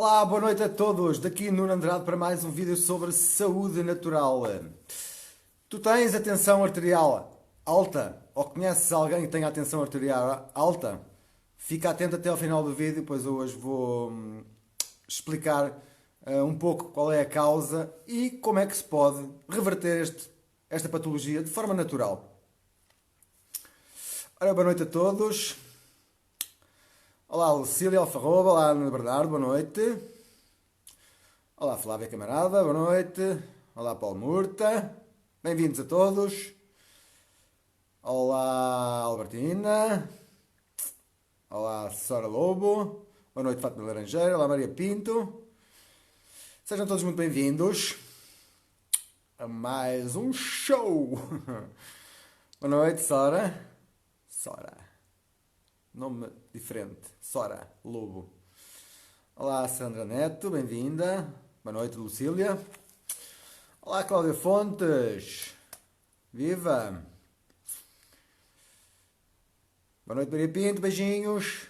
Olá, boa noite a todos. Daqui Nuno Andrade para mais um vídeo sobre saúde natural. Tu tens a tensão arterial alta ou conheces alguém que tenha a tensão arterial alta? Fica atento até ao final do vídeo, pois eu hoje vou explicar um pouco qual é a causa e como é que se pode reverter esta patologia de forma natural. Ora, boa noite a todos. Olá, Lucília Alfarroba, olá, Ana Bernardo, boa noite. Olá, Flávia Camarada, boa noite. Olá, Paulo Murta, bem-vindos a todos. Olá, Albertina. Olá, Sora Lobo. Boa noite, Fátima Laranjeira. Olá, Maria Pinto. Sejam todos muito bem-vindos a mais um show. Boa noite, Sora. Sora. Nome diferente. Sora Lobo. Olá, Sandra Neto, bem-vinda. Boa noite, Lucília. Olá, Cláudia Fontes. Viva! Boa noite, Maria Pinto, beijinhos.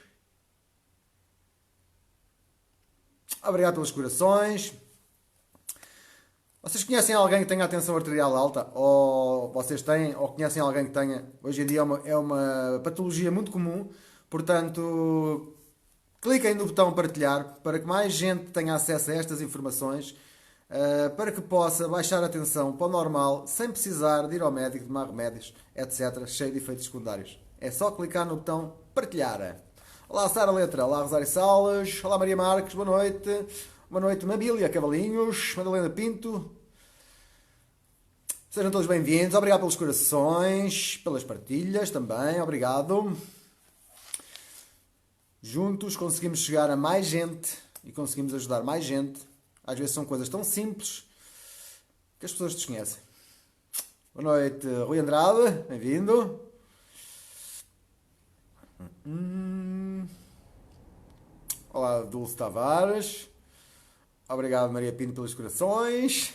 Obrigado pelos corações. Vocês conhecem alguém que tenha a tensão arterial alta? Ou vocês têm, ou conhecem alguém que tenha? Hoje em dia é uma patologia muito comum, portanto, cliquem no botão partilhar para que mais gente tenha acesso a estas informações, para que possa baixar a tensão para o normal, sem precisar de ir ao médico, tomar remédios, etc., cheio de efeitos secundários. É só clicar no botão partilhar. Olá, Sara Letra. Olá, Rosário Salles. Olá, Maria Marques. Boa noite. Boa noite, Mabília Cavalinhos. Madalena Pinto. Sejam todos bem-vindos. Obrigado pelos corações, pelas partilhas também. Obrigado. Juntos conseguimos chegar a mais gente e conseguimos ajudar mais gente. Às vezes são coisas tão simples que as pessoas desconhecem. Boa noite, Rui Andrade. Bem-vindo. Olá, Dulce Tavares. Obrigado, Maria Pinto, pelos corações.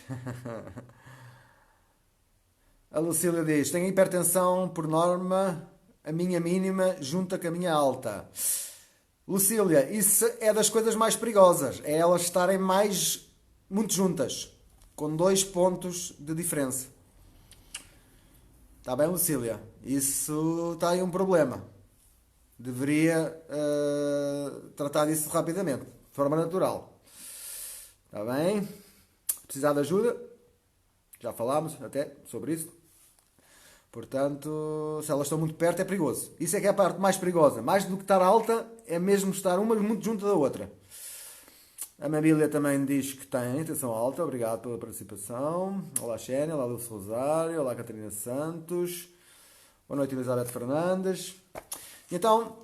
A Lucília diz: tenho hipertensão por norma, a minha mínima junta com a minha alta. Lucília, isso é das coisas mais perigosas. É elas estarem muito juntas, com 2 pontos de diferença. Está bem, Lucília? Isso está aí um problema. Deveria tratar disso rapidamente, de forma natural. Está bem? Precisar de ajuda? Já falámos até sobre isso. Portanto, se elas estão muito perto é perigoso. Isso é que é a parte mais perigosa. Mais do que estar alta, é mesmo estar uma muito junto da outra. A Mabília também diz que tem tensão alta. Obrigado pela participação. Olá, Xénia. Olá, Dulce Rosário. Olá, Catarina Santos. Boa noite, Elizabeth Fernandes. Então,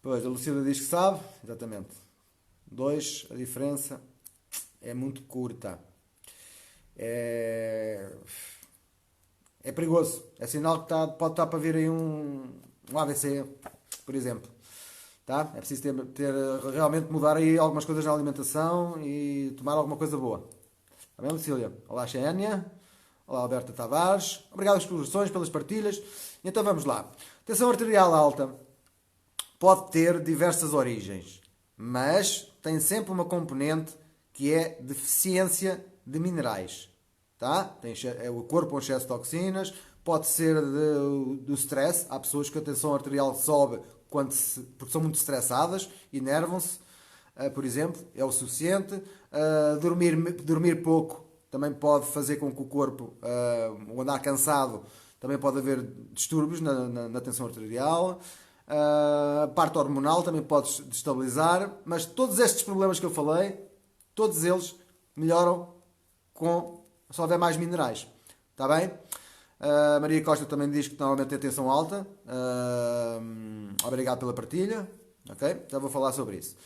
pois, a Lucila diz que sabe. Exatamente. 2, a diferença é muito curta. É perigoso. É sinal que pode estar para vir aí um AVC, por exemplo. Tá? É preciso realmente mudar aí algumas coisas na alimentação e tomar alguma coisa boa. Está bem, Lucília? Olá, Xénia. Olá, Alberta Tavares. Obrigado pelas sugestões, pelas partilhas. Então vamos lá. Tensão arterial alta pode ter diversas origens, mas tem sempre uma componente que é deficiência de minerais. Tá? É o corpo com excesso de toxinas, pode ser do stress. Há pessoas que a tensão arterial sobe porque são muito estressadas, enervam-se, por exemplo, é o suficiente. Dormir pouco também pode fazer com que o corpo, o andar cansado, também pode haver distúrbios na tensão arterial. A parte hormonal também pode destabilizar, mas todos estes problemas que eu falei, todos eles melhoram se houver mais minerais. Está bem? A Maria Costa também diz que normalmente tem tensão alta. Obrigado pela partilha. Ok? Já vou falar sobre isso.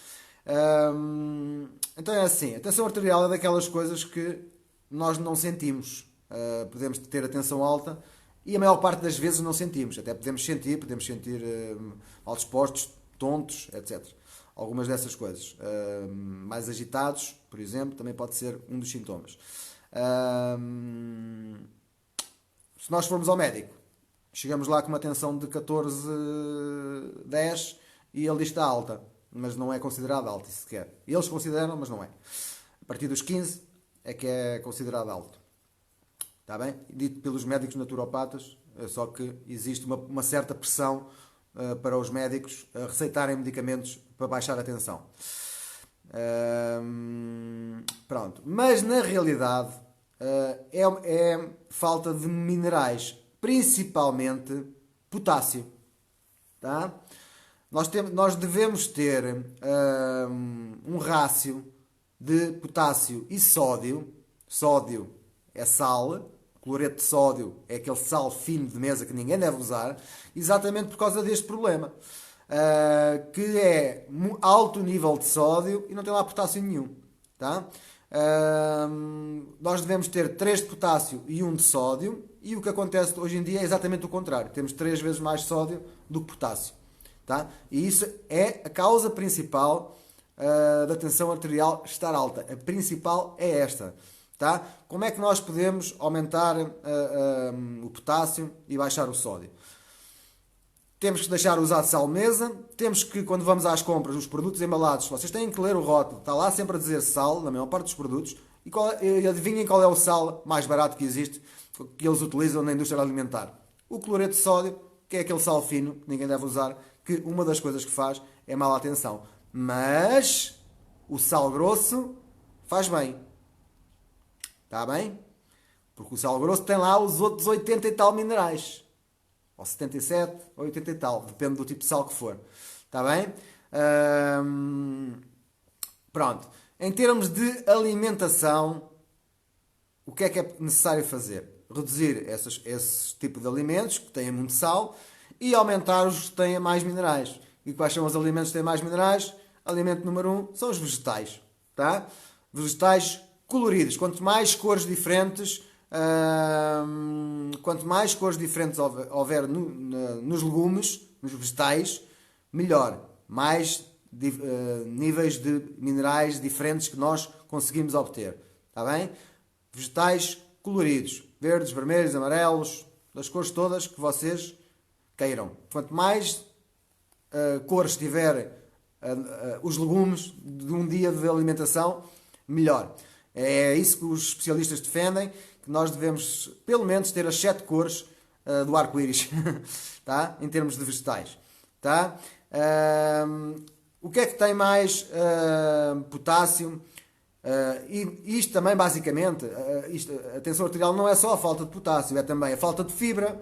Então é assim, a tensão arterial é daquelas coisas que nós não sentimos. Podemos ter a tensão alta e a maior parte das vezes não sentimos. Até podemos sentir mal dispostos, tontos, etc. Algumas dessas coisas. Mais agitados, por exemplo, também pode ser um dos sintomas. Se nós formos ao médico, chegamos lá com uma tensão de 14, 10, e ele diz que está alta, mas não é considerada alta sequer. Eles consideram, mas não é. A partir dos 15 é que é considerado alto. Está bem? Dito pelos médicos naturopatas, só que existe uma certa pressão para os médicos receitarem medicamentos para baixar a tensão. Pronto. Mas na realidade é falta de minerais, principalmente potássio. Tá? Nós devemos ter um rácio de potássio e sódio. Sódio é sal, cloreto de sódio é aquele sal fino de mesa que ninguém deve usar, exatamente por causa deste problema, que é alto nível de sódio e não tem lá potássio nenhum. Tá? Nós devemos ter 3 de potássio e 1 de sódio, e o que acontece hoje em dia é exatamente o contrário. Temos 3 vezes mais sódio do que potássio. Tá? E isso é a causa principal da tensão arterial estar alta. A principal é esta. Tá? Como é que nós podemos aumentar o potássio e baixar o sódio? Temos que deixar usar sal mesa. Temos que, quando vamos às compras, os produtos embalados, vocês têm que ler o rótulo. Está lá sempre a dizer sal, na maior parte dos produtos. E adivinhem qual é o sal mais barato que existe, que eles utilizam na indústria alimentar. O cloreto de sódio, que é aquele sal fino, que ninguém deve usar, que uma das coisas que faz é mal atenção. Mas o sal grosso faz bem. Está bem? Porque o sal grosso tem lá os outros 80 e tal minerais. Ou 77, ou 80 e tal. Depende do tipo de sal que for. Está bem? Pronto. Em termos de alimentação, o que é necessário fazer? Reduzir esse tipo de alimentos que têm muito sal e aumentar os que têm mais minerais. E quais são os alimentos que têm mais minerais? Alimento número 1 são os vegetais. Tá? Vegetais coloridos. Quanto mais cores diferentes houver nos legumes, nos vegetais, melhor. Mais níveis de minerais diferentes que nós conseguimos obter. Está bem? Vegetais coloridos. Verdes, vermelhos, amarelos, das cores todas que vocês queiram. Quanto mais cores tiver os legumes de um dia de alimentação, melhor. É isso que os especialistas defendem, que nós devemos, pelo menos, ter as 7 cores do arco-íris, tá? Em termos de vegetais. Tá? O que é que tem mais potássio? E isto também, basicamente, a tensão arterial não é só a falta de potássio, é também a falta de fibra,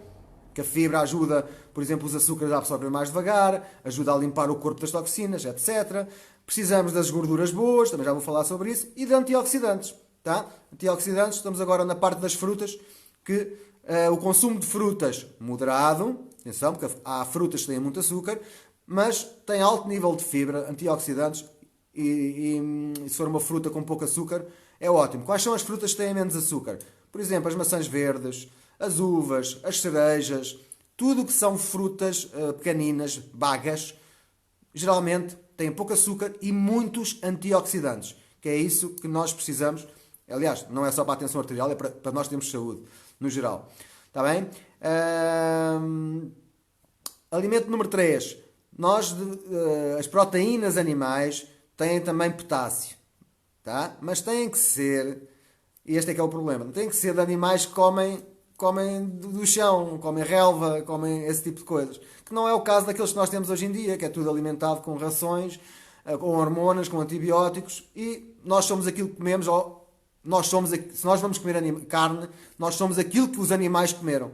que a fibra ajuda, por exemplo, os açúcares a absorver mais devagar, ajuda a limpar o corpo das toxinas, etc. Precisamos das gorduras boas, também já vou falar sobre isso, e de antioxidantes. Tá? Antioxidantes, estamos agora na parte das frutas, que o consumo de frutas moderado, atenção, porque há frutas que têm muito açúcar, mas têm alto nível de fibra, antioxidantes, e se for uma fruta com pouco açúcar, é ótimo. Quais são as frutas que têm menos açúcar? Por exemplo, as maçãs verdes, as uvas, as cerejas, tudo que são frutas pequeninas, bagas, geralmente têm pouco açúcar e muitos antioxidantes, que é isso que nós precisamos. Aliás, não é só para a tensão arterial, é para nós termos saúde, no geral. Está bem? Alimento número 3. As proteínas animais têm também potássio. Tá? Mas têm que ser, e este é que é o problema, têm que ser de animais que comem do chão, comem relva, comem esse tipo de coisas. Que não é o caso daqueles que nós temos hoje em dia, que é tudo alimentado com rações, com hormonas, com antibióticos, e nós somos aquilo que comemos, se nós vamos comer carne, nós somos aquilo que os animais comeram.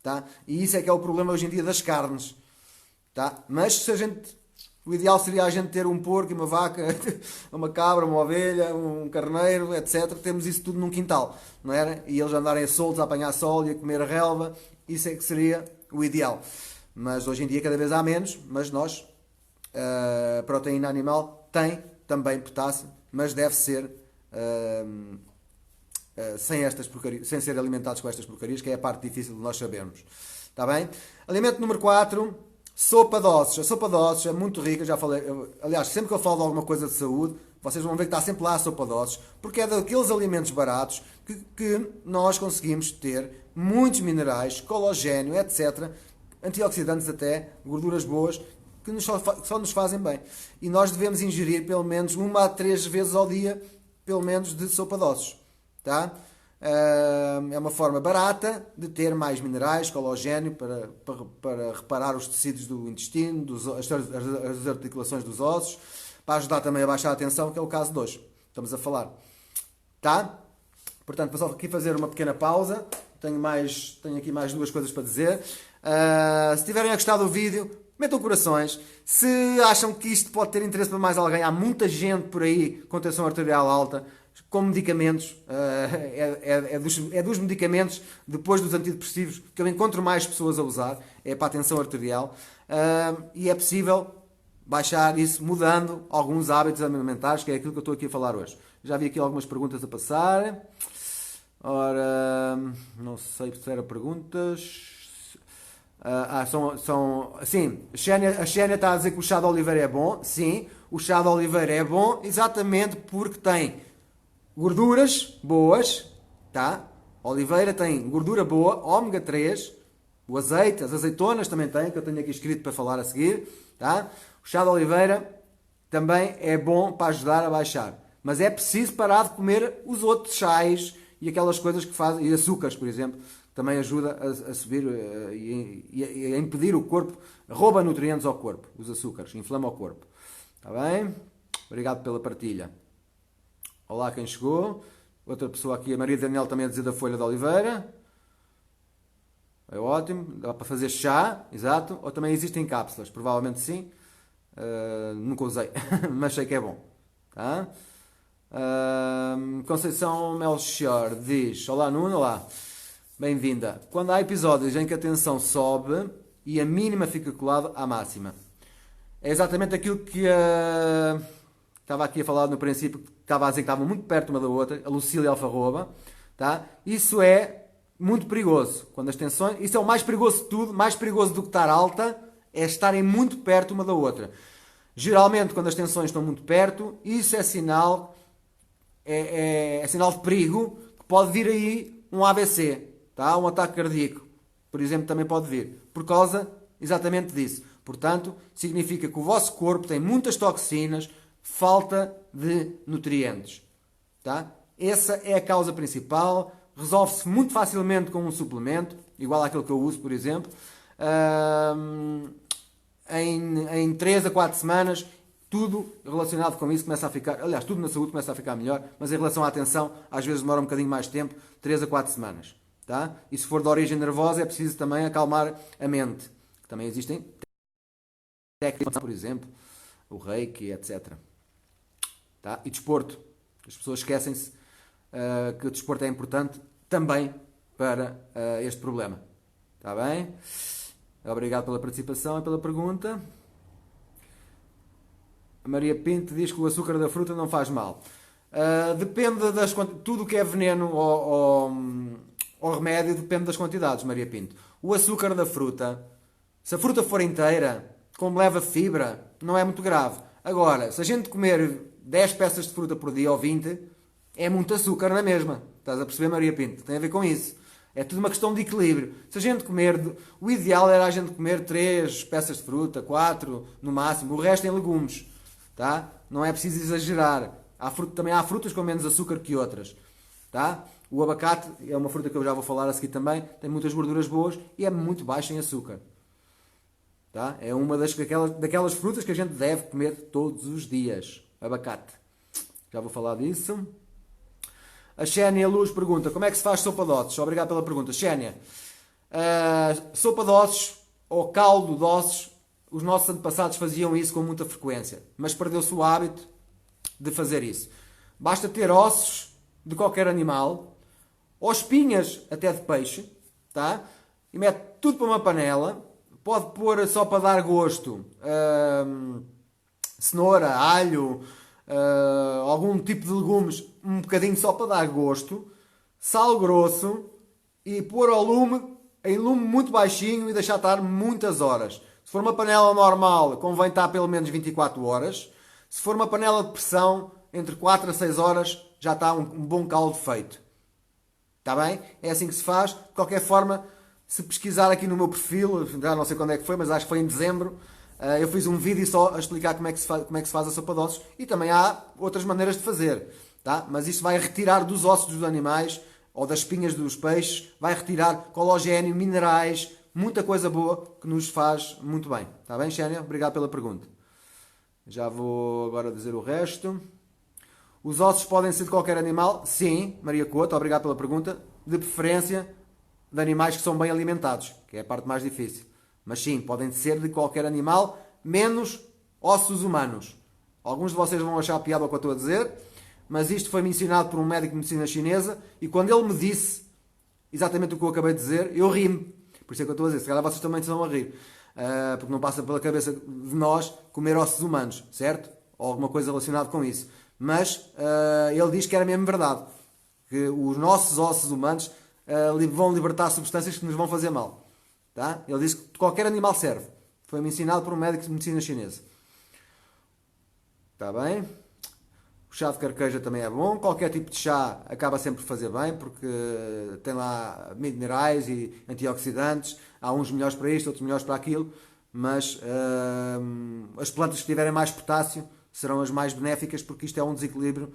Tá? E isso é que é o problema hoje em dia das carnes. Tá? Mas se a gente... O ideal seria a gente ter um porco, uma vaca, uma cabra, uma ovelha, um carneiro, etc. Temos isso tudo num quintal, não era? E eles andarem soltos a apanhar sol e a comer a relva. Isso é que seria o ideal. Mas hoje em dia cada vez há menos, mas a proteína animal tem também potássio, mas deve ser sem ser alimentados com estas porcarias, que é a parte difícil de nós sabermos. Está bem? Alimento número 4... sopa de ossos. A sopa de ossos é muito rica, já falei. Aliás, sempre que eu falo de alguma coisa de saúde, vocês vão ver que está sempre lá a sopa de ossos, porque é daqueles alimentos baratos que nós conseguimos ter muitos minerais, colagênio, etc., antioxidantes até, gorduras boas, que só nos fazem bem. E nós devemos ingerir pelo menos 1 a 3 vezes ao dia, pelo menos, de sopa de ossos. Tá? É uma forma barata de ter mais minerais, colagênio, para reparar os tecidos do intestino, as articulações dos ossos, para ajudar também a baixar a tensão, que é o caso de hoje. Estamos a falar. Tá? Portanto, vou só aqui fazer uma pequena pausa. Tenho aqui mais 2 coisas para dizer. Se tiverem gostado do vídeo, metam corações. Se acham que isto pode ter interesse para mais alguém, há muita gente por aí com tensão arterial alta, com medicamentos. É dos medicamentos, depois dos antidepressivos, que eu encontro mais pessoas a usar. É para a tensão arterial. E é possível baixar isso mudando alguns hábitos alimentares, que é aquilo que eu estou aqui a falar hoje. Já vi aqui algumas perguntas a passar. Ora, não sei se eram perguntas. Sim, a Xénia está a dizer que o chá de oliveira é bom. Sim, o chá de oliveira é bom exatamente porque tem gorduras boas, tá? A oliveira tem gordura boa, ômega 3, o azeite, as azeitonas também tem, que eu tenho aqui escrito para falar a seguir, tá? O chá de oliveira também é bom para ajudar a baixar. Mas é preciso parar de comer os outros chás e aquelas coisas que fazem, e açúcares, por exemplo, também ajuda a subir e a impedir o corpo, rouba nutrientes ao corpo, os açúcares, inflama o corpo. Está bem? Obrigado pela partilha. Olá quem chegou. Outra pessoa aqui, a Maria Daniel, também a dizer da folha de oliveira. É ótimo. Dá para fazer chá, exato. Ou também existem cápsulas, provavelmente sim. Nunca usei, mas sei que é bom. Tá? Conceição Melchior diz: olá Nuno, olá, bem-vinda. Quando há episódios em que a tensão sobe e a mínima fica colada à máxima, é exatamente aquilo que estava aqui a falar no princípio, que estava a dizer que estavam muito perto uma da outra, a Lucília Alfarroba, tá? Isso é muito perigoso. Quando as tensões, isso é o mais perigoso de tudo, mais perigoso do que estar alta, é estarem muito perto uma da outra. Geralmente, quando as tensões estão muito perto, isso é sinal, é sinal de perigo, que pode vir aí um AVC, tá? Um ataque cardíaco, por exemplo, também pode vir, por causa exatamente disso. Portanto, significa que o vosso corpo tem muitas toxinas, falta de nutrientes, tá? Essa é a causa principal, resolve-se muito facilmente com um suplemento, igual àquele que eu uso, por exemplo. Em 3 a 4 semanas, tudo relacionado com isso começa a ficar, aliás, tudo na saúde começa a ficar melhor, mas em relação à atenção, às vezes demora um bocadinho mais tempo, 3 a 4 semanas. Tá? E se for de origem nervosa, é preciso também acalmar a mente. Também existem técnicas, por exemplo, o reiki, etc. Tá? E desporto. As pessoas esquecem-se que o desporto é importante também para este problema. Está bem? Obrigado pela participação e pela pergunta. A Maria Pinto diz que o açúcar da fruta não faz mal. Depende das quantidades. Tudo o que é veneno ou remédio depende das quantidades, Maria Pinto. O açúcar da fruta, se a fruta for inteira, como leva fibra, não é muito grave. Agora, se a gente comer 10 peças de fruta por dia ou 20, é muito açúcar na mesma. Estás a perceber, Maria Pinto? Tem a ver com isso. É tudo uma questão de equilíbrio. Se a gente comer, o ideal era a gente comer 3 peças de fruta, 4 no máximo, o resto em legumes. Tá? Não é preciso exagerar. Também há frutas com menos açúcar que outras. Tá? O abacate é uma fruta que eu já vou falar a seguir também, tem muitas gorduras boas e é muito baixo em açúcar. Tá? É uma daquelas frutas que a gente deve comer todos os dias. Abacate. Já vou falar disso. A Xénia Luz pergunta: como é que se faz sopa de ossos? Obrigado pela pergunta. Xénia, sopa de ossos ou caldo de ossos, os nossos antepassados faziam isso com muita frequência, mas perdeu-se o hábito de fazer isso. Basta ter ossos de qualquer animal, ou espinhas até de peixe, tá? E mete tudo para uma panela. Pode pôr só para dar gosto cenoura, alho, algum tipo de legumes, um bocadinho só para dar gosto, sal grosso e pôr ao lume, em lume muito baixinho e deixar estar muitas horas. Se for uma panela normal, convém estar pelo menos 24 horas. Se for uma panela de pressão, entre 4 a 6 horas já está um bom caldo feito. Está bem? É assim que se faz. De qualquer forma, se pesquisar aqui no meu perfil, já não sei quando é que foi, mas acho que foi em dezembro, Eu fiz um vídeo só a explicar como é que se faz a sopa de ossos e também há outras maneiras de fazer, tá? Mas isso vai retirar dos ossos dos animais ou das espinhas dos peixes, vai retirar colagênio, minerais, muita coisa boa que nos faz muito bem. Está bem, Xénia? Obrigado pela pergunta. Já vou agora dizer o resto. Os ossos podem ser de qualquer animal? Sim, Maria Couto, obrigado pela pergunta. De preferência de animais que são bem alimentados, que é a parte mais difícil. Mas sim, podem ser de qualquer animal, menos ossos humanos. Alguns de vocês vão achar piada o que eu estou a dizer, mas isto foi mencionado por um médico de medicina chinesa e quando ele me disse exatamente o que eu acabei de dizer, eu ri-me. Por isso é que eu estou a dizer, se calhar vocês também estão a rir. Porque não passa pela cabeça de nós comer ossos humanos, certo? Ou alguma coisa relacionada com isso. Mas ele diz que era mesmo verdade. Que os nossos ossos humanos vão libertar substâncias que nos vão fazer mal. Tá? Ele diz que qualquer animal serve. Foi-me ensinado por um médico de medicina chinesa. Está bem? O chá de carqueja também é bom. Qualquer tipo de chá acaba sempre por fazer bem, porque tem lá minerais e antioxidantes. Há uns melhores para isto, outros melhores para aquilo. Mas as plantas que tiverem mais potássio serão as mais benéficas, porque isto é um desequilíbrio.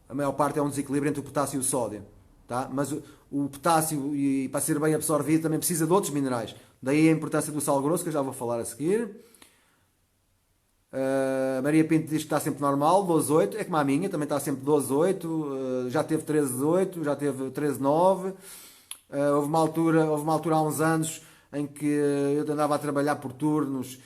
A maior parte é um desequilíbrio entre o potássio e o sódio. Tá? Mas o potássio, e para ser bem absorvido, também precisa de outros minerais. Daí a importância do sal grosso, que eu já vou falar a seguir. Maria Pinto diz que está sempre normal, 12,8. É como a minha, também está sempre 12,8. Já teve 13,8, já teve 13,9. Houve uma altura há uns anos em que eu andava a trabalhar por turnos,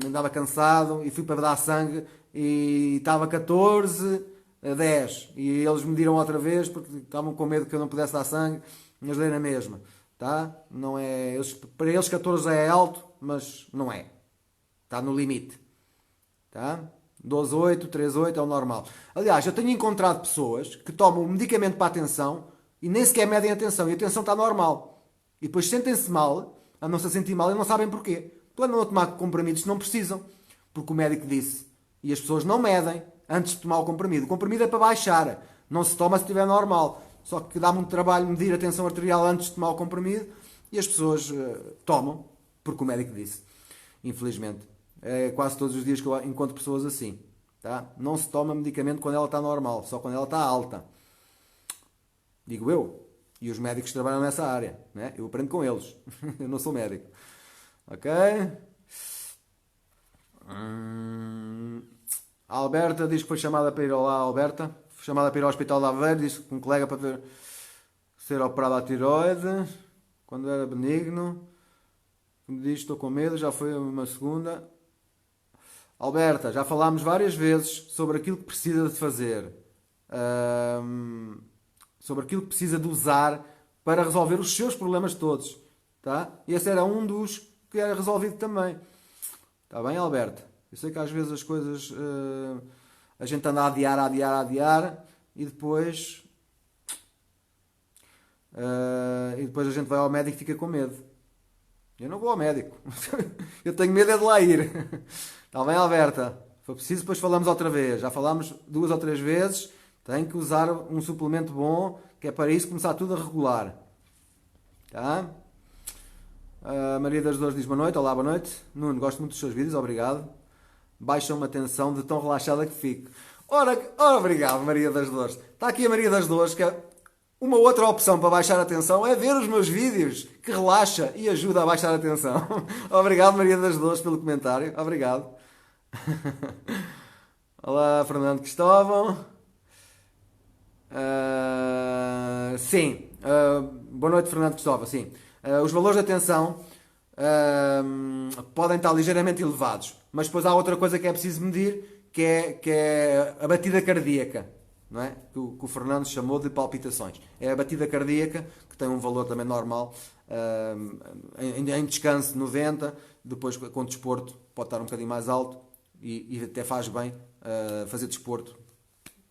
andava cansado e fui para dar sangue e estava 14 a 10. E eles mediram outra vez porque estavam com medo que eu não pudesse dar sangue, mas dei na mesma. Tá? Não é, para eles 14 é alto, mas não é. Está no limite. Tá? 12,8, 13,8 é o normal. Aliás, eu tenho encontrado pessoas que tomam um medicamento para a tensão e nem sequer medem a tensão. E a tensão está normal. E depois sentem-se mal, andam-se a sentir mal e não sabem porquê. Então andam a tomar comprimidos que não precisam. Porque o médico disse. E as pessoas não medem antes de tomar o comprimido. O comprimido é para baixar. Não se toma se estiver normal. Só que dá muito trabalho medir a tensão arterial antes de tomar o comprimido. E as pessoas tomam porque o médico disse. Infelizmente. É quase todos os dias que eu encontro pessoas assim. Tá? Não se toma medicamento quando ela está normal, só quando ela está alta. Digo eu. E os médicos trabalham nessa área. Né? Eu aprendo com eles. Eu não sou médico. Ok? A Alberta diz que foi chamada para ir lá. Alberta. Foi chamada para ir ao Hospital de Aveiro. Diz que um colega para ver ser operado à tiroide. Quando era benigno. Me diz, estou com medo. Já foi uma segunda. Alberta, já falámos várias vezes sobre aquilo que precisa de fazer, sobre aquilo que precisa de usar para resolver os seus problemas todos, tá? E esse era um dos que era resolvido também. Está bem, Alberta? Eu sei que às vezes as coisas a gente anda a adiar e depois a gente vai ao médico e fica com medo. Eu não vou ao médico. Eu tenho medo é de lá ir. Está bem, Alberta? Se for preciso, depois falamos outra vez. Já falámos 2 ou 3 vezes. Tem que usar um suplemento bom, que é para isso começar tudo a regular. Tá? A Maria das Dores diz boa noite. Olá, boa noite. Nuno, gosto muito dos seus vídeos, obrigado. Baixa-me a tensão de tão relaxada que fico. Ora, obrigado, Maria das Dores. Está aqui a Maria das Dores, que é uma outra opção para baixar a tensão é ver os meus vídeos, que relaxa e ajuda a baixar a tensão. Obrigado, Maria das Dores, pelo comentário. Obrigado. Olá, Fernando Cristóvão. Sim. Boa noite, Fernando Cristóvão. Sim. Os valores da tensão podem estar ligeiramente elevados, mas depois há outra coisa que é preciso medir, que é a batida cardíaca. Não é? Que o Fernando chamou de palpitações. É a batida cardíaca, que tem um valor também normal, em descanso 90, depois com o desporto pode estar um bocadinho mais alto e até faz bem fazer desporto,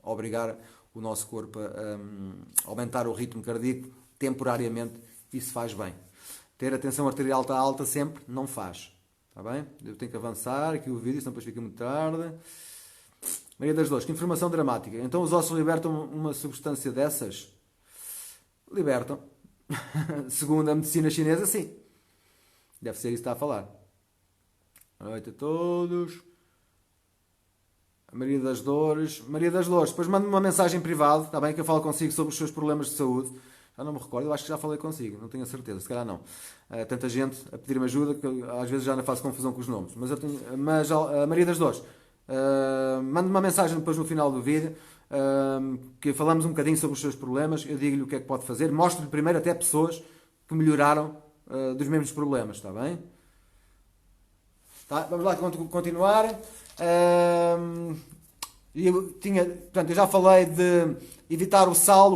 obrigar o nosso corpo a aumentar o ritmo cardíaco temporariamente, isso faz bem. Ter a tensão arterial está alta sempre, não faz. Está bem? Eu tenho que avançar aqui o vídeo, senão depois fica muito tarde. Maria das Dores, que informação dramática. Então os ossos libertam uma substância dessas? Libertam. Segundo a medicina chinesa, sim. Deve ser isso que está a falar. Boa noite a todos. Maria das Dores. Maria das Dores, depois manda-me uma mensagem privada, está bem? Que eu falo consigo sobre os seus problemas de saúde. Já não me recordo, eu acho que já falei consigo, não tenho a certeza, se calhar não. Tanta gente a pedir-me ajuda que eu, às vezes já não faço confusão com os nomes. Mas a Maria das Dores, manda-me uma mensagem depois no final do vídeo, que falamos um bocadinho sobre os seus problemas, eu digo-lhe o que é que pode fazer, mostro-lhe primeiro até pessoas que melhoraram dos mesmos problemas, está bem? Tá, vamos lá continuar. Portanto, eu já falei de evitar o sal,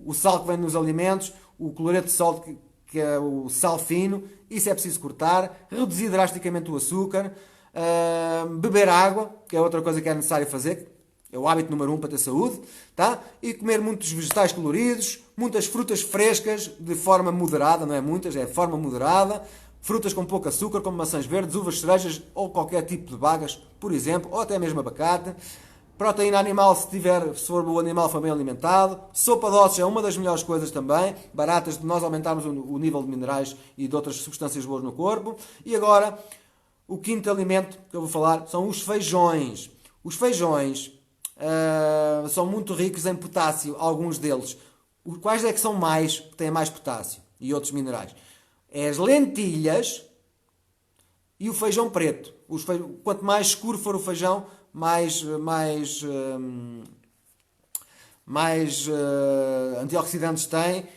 o sal que vem nos alimentos, o cloreto de sódio, que é o sal fino, isso é preciso cortar, reduzir drasticamente o açúcar, beber água, que é outra coisa que é necessário fazer, é o hábito número 1 para ter saúde, tá? E comer muitos vegetais coloridos, muitas frutas frescas de forma moderada, não é muitas, é de forma moderada, frutas com pouco açúcar, como maçãs verdes, uvas, cerejas ou qualquer tipo de bagas, por exemplo, ou até mesmo abacate. Proteína animal, se for o animal for bem alimentado. Sopa de ossos é uma das melhores coisas também, baratas de nós aumentarmos o nível de minerais e de outras substâncias boas no corpo. E agora, o quinto alimento que eu vou falar são os feijões. Os feijões são muito ricos em potássio, alguns deles. Quais é que são mais, que têm mais potássio e outros minerais? É as lentilhas e o feijão preto. Quanto mais escuro for o feijão, mais antioxidantes tem,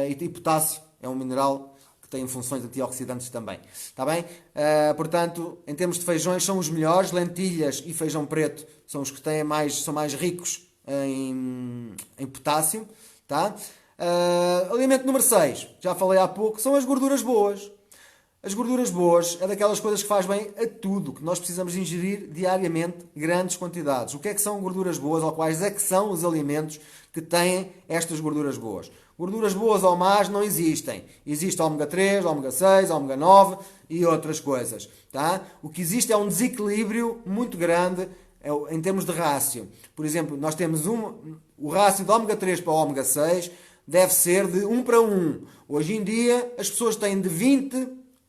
e potássio é um mineral que tem funções antioxidantes também. Está bem? Portanto, em termos de feijões, são os melhores. Lentilhas e feijão preto são os que são mais ricos em potássio. Tá? Alimento número 6, já falei há pouco, são as gorduras boas. As gorduras boas é daquelas coisas que faz bem a tudo, que nós precisamos ingerir diariamente grandes quantidades. O que é que são gorduras boas, ou quais é que são os alimentos que têm estas gorduras boas? Gorduras boas ou más não existem. Existe ômega 3, ômega 6, ômega 9 e outras coisas. Tá? O que existe é um desequilíbrio muito grande em termos de rácio. Por exemplo, nós temos o rácio de ômega 3 para ômega 6 deve ser de 1 para 1. Hoje em dia, as pessoas têm de 20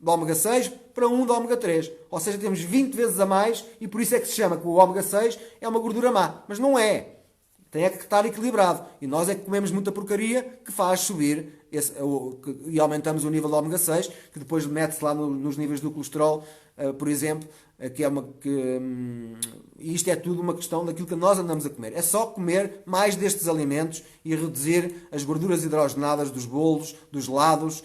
de ômega 6 para 1 de ômega 3. Ou seja, temos 20 vezes a mais e por isso é que se chama que o ômega 6 é uma gordura má. Mas não é. Tem é que estar equilibrado. E nós é que comemos muita porcaria que faz subir e aumentamos o nível de ômega 6, que depois mete-se lá nos níveis do colesterol, por exemplo, e isto é tudo uma questão daquilo que nós andamos a comer. É só comer mais destes alimentos e reduzir as gorduras hidrogenadas dos bolos, dos gelados,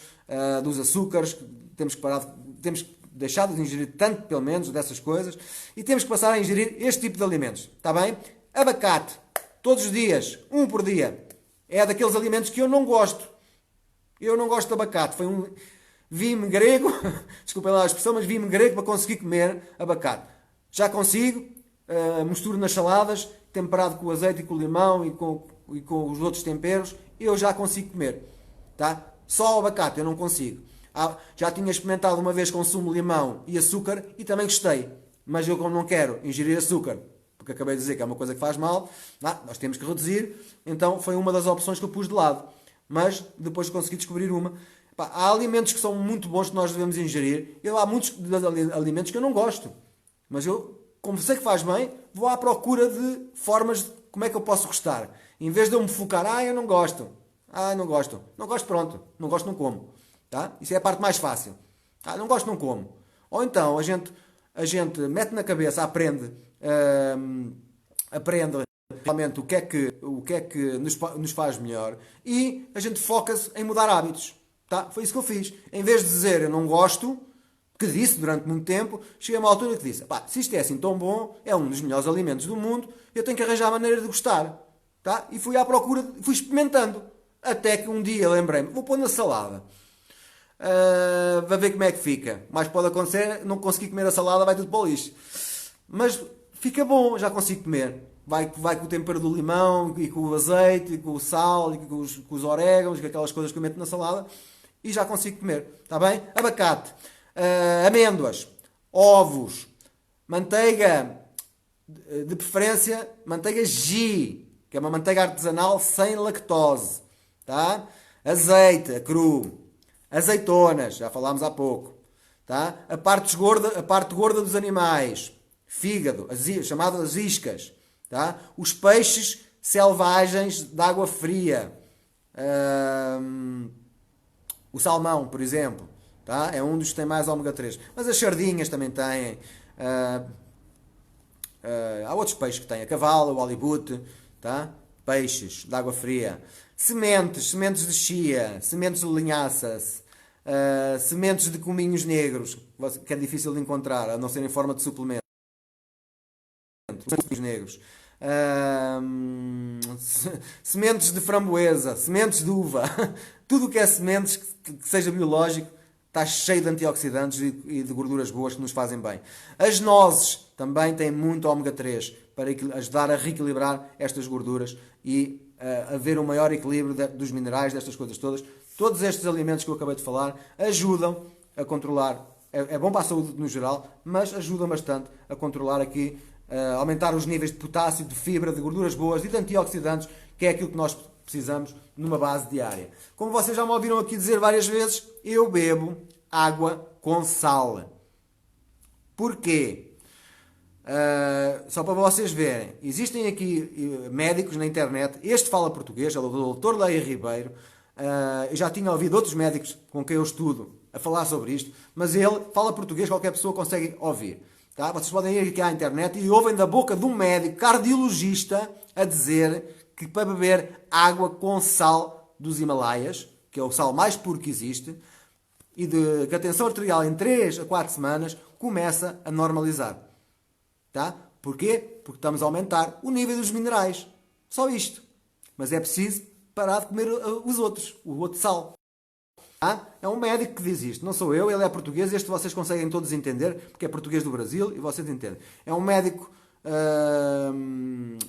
dos açúcares. Temos que deixar de ingerir tanto, pelo menos, dessas coisas, e temos que passar a ingerir este tipo de alimentos. Está bem? Abacate, todos os dias, um por dia. É daqueles alimentos que eu não gosto. Eu não gosto de abacate. Vi-me grego, desculpem lá a expressão, mas vi-me grego para conseguir comer abacate. Já consigo, misturo nas saladas, temperado com azeite e com limão e com os outros temperos, eu já consigo comer. Tá? Só o abacate eu não consigo. Já tinha experimentado uma vez com sumo de limão e açúcar e também gostei. Mas eu, como não quero ingerir açúcar, porque acabei de dizer que é uma coisa que faz mal, nós temos que reduzir, então foi uma das opções que eu pus de lado. Mas depois consegui descobrir uma. Há alimentos que são muito bons que nós devemos ingerir. Há muitos alimentos que eu não gosto. Mas eu, como sei que faz bem, vou à procura de formas de como é que eu posso gostar. Em vez de eu me focar, eu não gosto. Não gosto. Não gosto, pronto. Não gosto, não como. Tá? Isso é a parte mais fácil. Não gosto, não como. Ou então a gente mete na cabeça, aprende realmente o que é que nos faz melhor e a gente foca-se em mudar hábitos. Tá? Foi isso que eu fiz. Em vez de dizer eu não gosto, que disse durante muito tempo, cheguei a uma altura que disse, se isto é assim tão bom, é um dos melhores alimentos do mundo, eu tenho que arranjar a maneira de gostar. Tá? E fui à procura, fui experimentando. Até que um dia lembrei-me, vou pôr na salada. Vai ver como é que fica. Mas pode acontecer, não conseguir comer a salada, vai tudo para o lixo. Mas fica bom, já consigo comer. Vai com o tempero do limão, e com o azeite, e com o sal, e com os orégãos, com aquelas coisas que eu meto na salada, e já consigo comer. Está bem? Abacate, amêndoas, ovos, manteiga, de preferência, manteiga ghee, que é uma manteiga artesanal sem lactose. Tá? Azeite cru. Azeitonas, já falámos há pouco. Tá? A parte gorda dos animais. Fígado, chamado as iscas. Tá? Os peixes selvagens de água fria. O salmão, por exemplo. Tá? É um dos que tem mais ômega 3. Mas as sardinhas também têm. Há outros peixes que têm. A cavala, o halibute. Tá? Peixes de água fria. Sementes de chia. Sementes de linhaça. Sementes de cominhos negros. Que é difícil de encontrar, a não ser em forma de suplemento. Cominhos negros. Sementes de framboesa. Sementes de uva. Tudo o que é sementes que seja biológico está cheio de antioxidantes e de gorduras boas que nos fazem bem. As nozes também têm muito ômega 3 para ajudar a reequilibrar estas gorduras e haver um maior equilíbrio dos minerais, destas coisas todas. Todos estes alimentos que eu acabei de falar ajudam a controlar, é bom para a saúde no geral, mas ajudam bastante a controlar aqui, aumentar os níveis de potássio, de fibra, de gorduras boas e de antioxidantes, que é aquilo que nós precisamos numa base diária. Como vocês já me ouviram aqui dizer várias vezes, eu bebo água com sal. Porquê? Só para vocês verem, existem aqui médicos na internet, este fala português, é o Dr. Leia Ribeiro. Eu já tinha ouvido outros médicos com quem eu estudo a falar sobre isto, mas ele fala português, qualquer pessoa consegue ouvir. Tá? Vocês podem ir aqui à internet e ouvem da boca de um médico cardiologista a dizer que para beber água com sal dos Himalaias, que é o sal mais puro que existe, e que a tensão arterial em 3 a 4 semanas começa a normalizar. Tá? Porquê? Porque estamos a aumentar o nível dos minerais. Só isto. Mas é preciso parar de comer os outros, o outro sal. Tá? É um médico que diz isto. Não sou eu, ele é português. Este vocês conseguem todos entender, porque é português do Brasil e vocês entendem. É um médico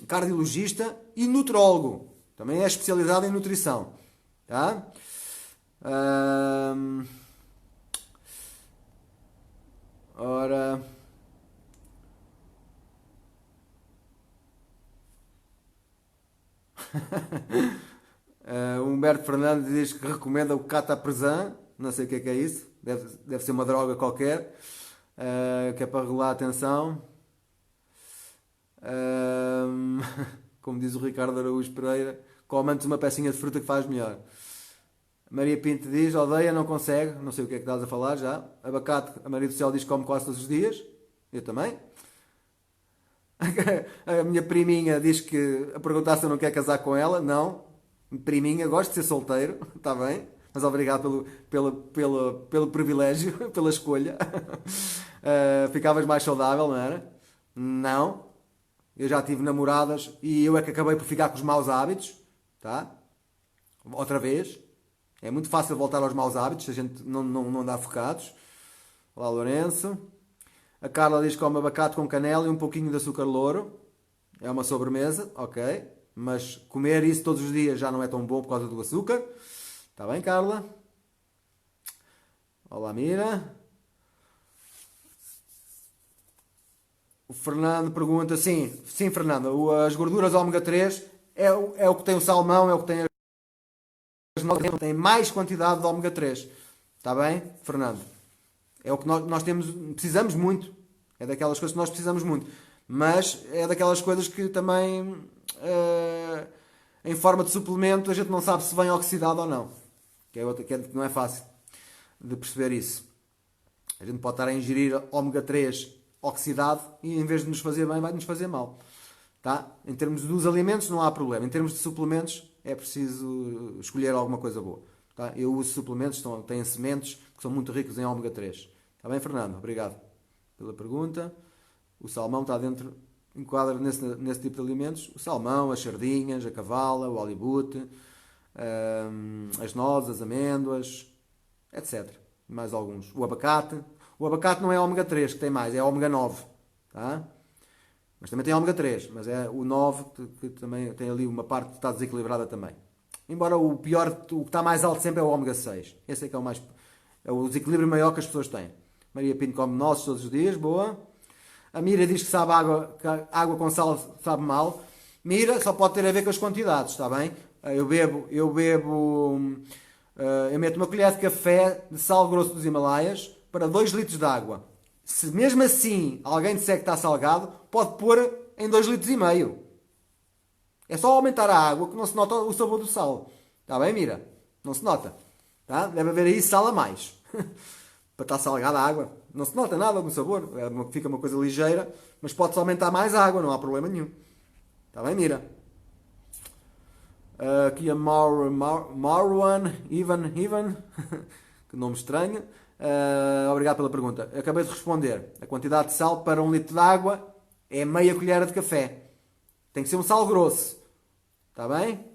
cardiologista e nutrólogo. Também é especializado em nutrição. Tá? Ora... O Humberto Fernandes diz que recomenda o catapresan, não sei o que é isso, deve ser uma droga qualquer, que é para regular a tensão. Como diz o Ricardo Araújo Pereira, come antes uma pecinha de fruta que faz melhor. Maria Pinto diz, odeia, não consegue, não sei o que é que estás a falar já. Abacate, a Maria do Céu diz que come quase todos os dias, eu também. A minha priminha diz que a perguntar se eu não quero casar com ela. Não, priminha, gosto de ser solteiro, está bem, mas obrigado pelo privilégio, pela escolha. Ficavas mais saudável, não era? Não, eu já tive namoradas e eu é que acabei por ficar com os maus hábitos, tá? Outra vez, é muito fácil voltar aos maus hábitos se a gente não andar focados. Olá, Lourenço. A Carla diz que come abacate com canela e um pouquinho de açúcar louro. É uma sobremesa, ok. Mas comer isso todos os dias já não é tão bom por causa do açúcar. Está bem, Carla? Olá, Mira. O Fernando pergunta, sim, Fernando, as gorduras ômega 3 é o que tem o salmão, é o que tem tem mais quantidade de ômega 3. Está bem, Fernando? É o que nós temos, precisamos muito. É daquelas coisas que nós precisamos muito. Mas é daquelas coisas que também, em forma de suplemento, a gente não sabe se vem oxidado ou não. Que não é fácil de perceber isso. A gente pode estar a ingerir ômega 3 oxidado e em vez de nos fazer bem, vai nos fazer mal. Tá? Em termos dos alimentos não há problema. Em termos de suplementos é preciso escolher alguma coisa boa. Tá? Eu uso suplementos, têm sementes que são muito ricos em ômega 3. Está bem, Fernando? Obrigado pela pergunta. O salmão está dentro, enquadra nesse tipo de alimentos. O salmão, as sardinhas, a cavala, o halibute, as nozes, as amêndoas, etc. Mais alguns. O abacate. O abacate não é ômega 3 que tem mais, é ômega 9. Tá? Mas também tem ômega 3, mas é o 9 que também tem ali uma parte que está desequilibrada também. Embora o pior, o que está mais alto sempre é o ômega 6. Esse é que é o desequilíbrio maior que as pessoas têm. Maria Pinto come nozes todos os dias, boa. A Mira diz que água com sal sabe mal. Mira, só pode ter a ver com as quantidades, está bem? Eu bebo Eu meto uma colher de café de sal grosso dos Himalaias para 2 litros de água. Se mesmo assim alguém disser que está salgado, pode pôr em 2,5 litros. É só aumentar a água que não se nota o sabor do sal. Está bem, Mira? Não se nota. Tá? Deve haver aí sal a mais. Para estar salgada a água. Não se nota nada do sabor. Fica uma coisa ligeira. Mas pode-se aumentar mais a água. Não há problema nenhum. Está bem, Mira? Aqui a Marwan Ivan. Que nome estranho. Obrigado pela pergunta. Acabei de responder. A quantidade de sal para 1 litro de água é meia colher de café. Tem que ser um sal grosso. Está bem?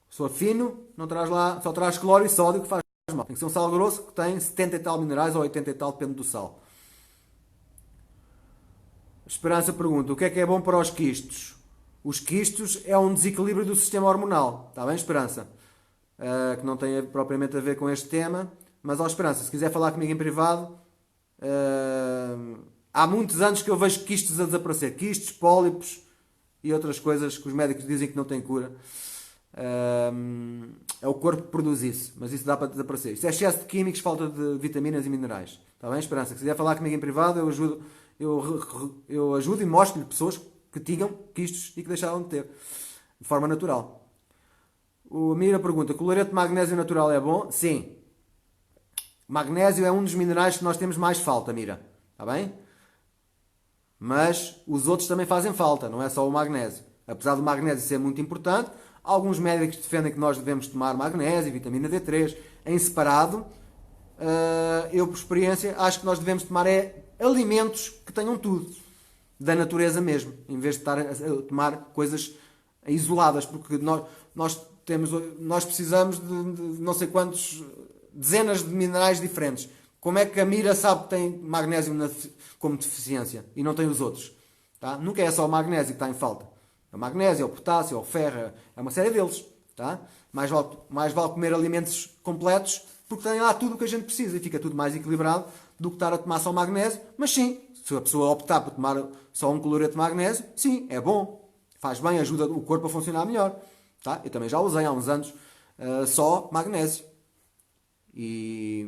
Se for fino, não traz lá, só traz cloro e sódio que faz mal. Tem que ser um sal grosso que tem 70 e tal minerais ou 80 e tal, depende do sal. Esperança pergunta: o que é bom para os quistos? Os quistos é um desequilíbrio do sistema hormonal. Está bem, Esperança? Que não tem propriamente a ver com este tema. Mas, ó Esperança, se quiser falar comigo em privado, há muitos anos que eu vejo quistos a desaparecer. Quistos, pólipos e outras coisas que os médicos dizem que não têm cura. É o corpo que produz isso, mas isso dá para desaparecer. Isso é excesso de químicos, falta de vitaminas e minerais. Está bem, Esperança? Se quiser falar comigo em privado, eu ajudo e mostro-lhe pessoas que tinham quistos e que deixaram de ter, de forma natural. O Mira pergunta: cloreto de magnésio natural é bom? Sim. Magnésio é um dos minerais que nós temos mais falta, Mira. Está bem? Mas os outros também fazem falta, não é só o magnésio. Apesar do magnésio ser muito importante, alguns médicos defendem que nós devemos tomar magnésio e vitamina D3 em separado. Eu, por experiência, acho que nós devemos tomar alimentos que tenham tudo, da natureza mesmo, em vez de estar a tomar coisas isoladas, porque nós precisamos de não sei quantos dezenas de minerais diferentes. Como é que a Mira sabe que tem magnésio como deficiência e não tem os outros? Tá? Nunca é só o magnésio que está em falta. É o magnésio, é o potássio, é o ferro, é uma série deles. Tá? Mais vale comer alimentos completos porque tem lá tudo o que a gente precisa e fica tudo mais equilibrado do que estar a tomar só magnésio. Mas sim, se a pessoa optar por tomar só um cloreto de magnésio, sim, é bom. Faz bem, ajuda o corpo a funcionar melhor. Tá? Eu também já usei há uns anos só magnésio. E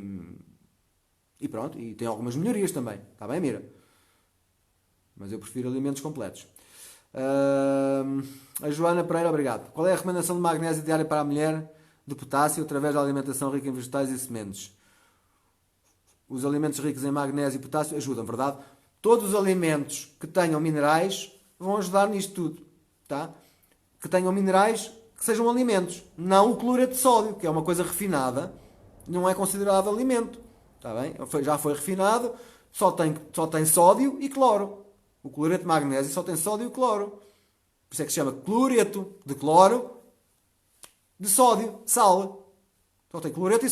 pronto, e tem algumas melhorias também. Está bem, Mira? Mas eu prefiro alimentos completos. A Joana Pereira, obrigado. Qual é a recomendação de magnésio diária para a mulher de potássio através da alimentação rica em vegetais e sementes? Os alimentos ricos em magnésio e potássio ajudam, verdade? Todos os alimentos que tenham minerais vão ajudar nisto tudo. Tá? Que tenham minerais, que sejam alimentos. Não o cloreto de sódio, que é uma coisa refinada, não é considerado alimento. Está bem? Já foi refinado, só tem sódio e cloro. O cloreto de magnésio só tem sódio e cloro. Por isso é que se chama cloreto de cloro de sódio, sal. Só tem cloreto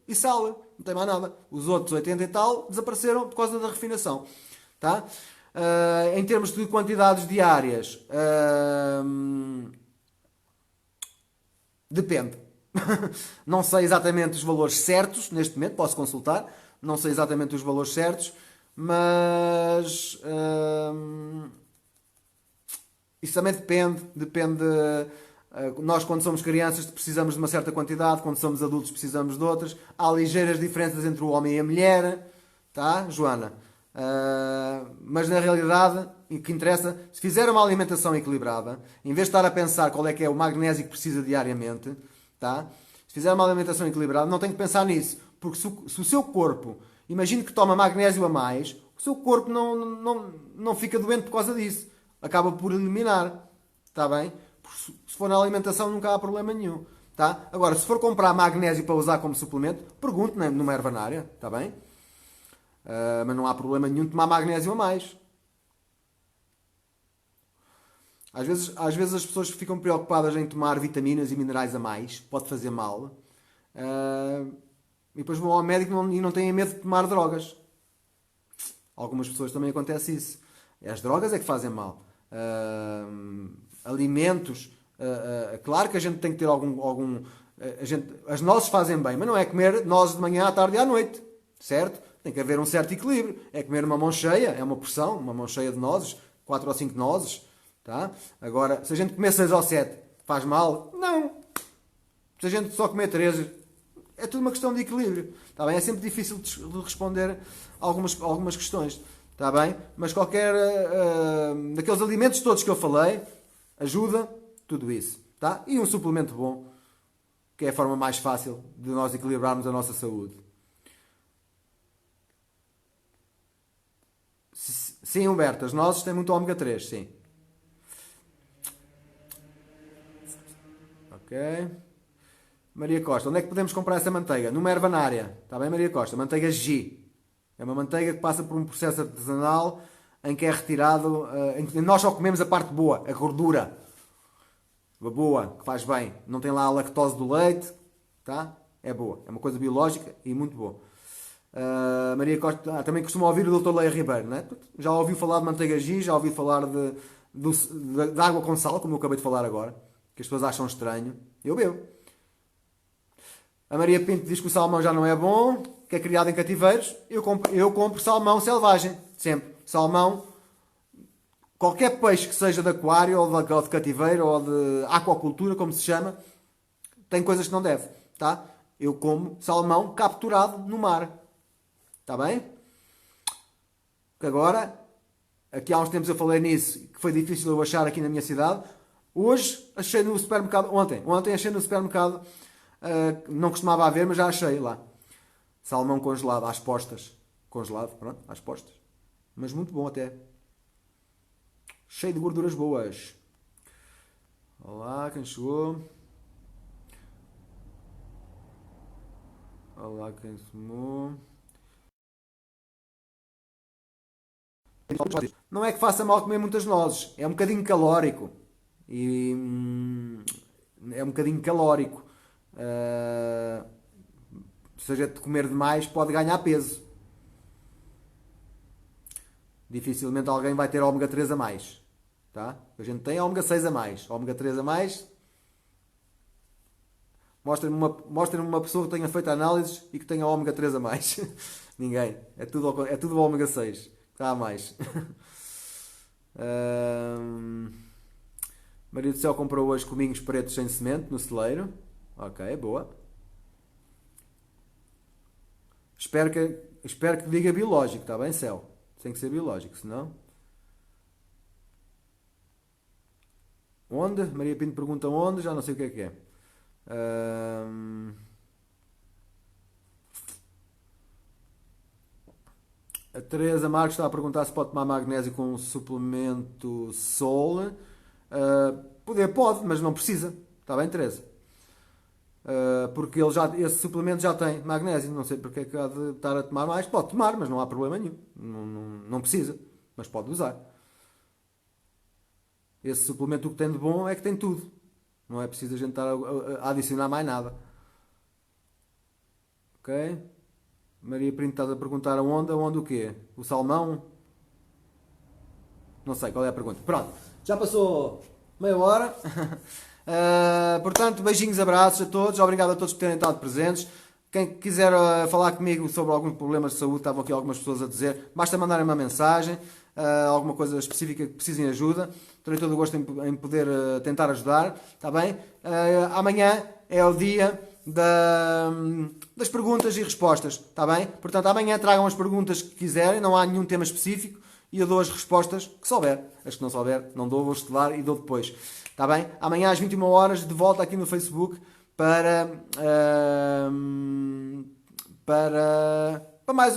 e sal. Não tem mais nada. Os outros 80 e tal desapareceram por causa da refinação. Tá? Em termos de quantidades diárias, depende. Não sei exatamente os valores certos neste momento, posso consultar. Não sei exatamente os valores certos, mas isso também depende. Nós, quando somos crianças, precisamos de uma certa quantidade, quando somos adultos, precisamos de outras. Há ligeiras diferenças entre o homem e a mulher, tá, Joana? Mas na realidade, o que interessa, se fizer uma alimentação equilibrada, em vez de estar a pensar qual é que é o magnésio que precisa diariamente, tá? Se fizer uma alimentação equilibrada, não tem que pensar nisso, porque se o seu corpo, imagine que toma magnésio a mais, o seu corpo não fica doente por causa disso, acaba por eliminar, está bem? Se for na alimentação nunca há problema nenhum, tá? Agora, se for comprar magnésio para usar como suplemento, pergunte numa ervanária, está bem? Mas não há problema nenhum de tomar magnésio a mais. Às vezes as pessoas ficam preocupadas em tomar vitaminas e minerais a mais, pode fazer mal. E depois vão ao médico e não têm medo de tomar drogas. Algumas pessoas também acontece isso. As drogas é que fazem mal. Alimentos. Claro que a gente tem que ter as nozes fazem bem, mas não é comer nozes de manhã, à tarde e à noite. Certo? Tem que haver um certo equilíbrio. É comer uma mão cheia, é uma porção, uma mão cheia de nozes, 4 ou 5 nozes. Tá? Agora, se a gente comer 6 ou 7, faz mal? Não. Se a gente só comer 3, é tudo uma questão de equilíbrio. Está bem? É sempre difícil de responder algumas questões. Está bem? Mas qualquer daqueles alimentos todos que eu falei, ajuda tudo isso. Tá? E um suplemento bom, que é a forma mais fácil de nós equilibrarmos a nossa saúde. Sim, Humberto, as nozes têm muito ômega 3, sim. Ok. Maria Costa, onde é que podemos comprar essa manteiga? Numa ervanária. Está bem, Maria Costa? Manteiga G. É uma manteiga que passa por um processo artesanal em que é retirado, em que nós só comemos a parte boa, a gordura. A boa, que faz bem. Não tem lá a lactose do leite, tá? É boa. É uma coisa biológica e muito boa. Maria Costa, também costuma ouvir o Dr. Leia Ribeiro, né? Já ouviu falar de manteiga G, já ouviu falar de água com sal, como eu acabei de falar agora, que as pessoas acham estranho. Eu bebo. A Maria Pinto diz que o salmão já não é bom, que é criado em cativeiros. Eu compro salmão selvagem, sempre. Salmão, qualquer peixe que seja de aquário, ou de cativeiro, ou de aquacultura, como se chama, tem coisas que não deve, tá? Eu como salmão capturado no mar. Está bem? Que agora, aqui há uns tempos eu falei nisso, que foi difícil eu achar aqui na minha cidade. Hoje achei no supermercado, ontem achei no supermercado, não costumava haver, mas já achei lá. Salmão congelado, às postas. Congelado, pronto, às postas. Mas muito bom até. Cheio de gorduras boas. Olá, quem chegou? Olá, quem somou? Não é que faça mal comer muitas nozes, é um bocadinho calórico. E é um bocadinho calórico. Seja de comer demais, pode ganhar peso. Dificilmente alguém vai ter ômega 3 a mais. Tá? A gente tem ômega 6 a mais. Ômega 3 a mais. Mostrem-me uma pessoa que tenha feito análises e que tenha ômega 3 a mais. Ninguém. É tudo ômega 6. Está a mais. Maria do Céu comprou hoje cominhos pretos sem semente no celeiro. Ok, boa. Espero que diga biológico, está bem, Céu? Tem que ser biológico, senão... Onde? Maria Pinto pergunta onde, já não sei o que é. A Teresa Marques está a perguntar se pode tomar magnésio com um suplemento Sol. Pode, mas não precisa. Está bem, Teresa? Porque esse suplemento já tem magnésio. Não sei porque é que há de estar a tomar mais. Pode tomar, mas não há problema nenhum. Não precisa, mas pode usar. Esse suplemento o que tem de bom é que tem tudo. Não é preciso a gente estar a adicionar mais nada. Ok? Maria Pinto está a perguntar aonde o quê? O salmão? Não sei qual é a pergunta. Pronto, já passou meia hora. Portanto, beijinhos, abraços a todos. Obrigado a todos por terem estado presentes. Quem quiser falar comigo sobre alguns problemas de saúde, estavam aqui algumas pessoas a dizer, basta mandarem uma mensagem, alguma coisa específica que precisem de ajuda. Terei todo o gosto em poder tentar ajudar. Está bem? Amanhã é o dia das perguntas e respostas, está bem? Portanto, amanhã tragam as perguntas que quiserem, não há nenhum tema específico e eu dou as respostas que souber. As que não souber, não dou, vou estudar e dou depois, está bem? Amanhã às 21 horas de volta aqui no Facebook para mais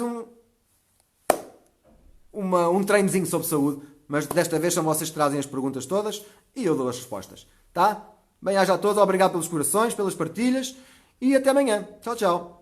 um treinozinho sobre saúde, mas desta vez são vocês que trazem as perguntas todas e eu dou as respostas, tá? Bem-aja a todos, obrigado pelos corações, pelas partilhas. E até amanhã. Tchau, tchau.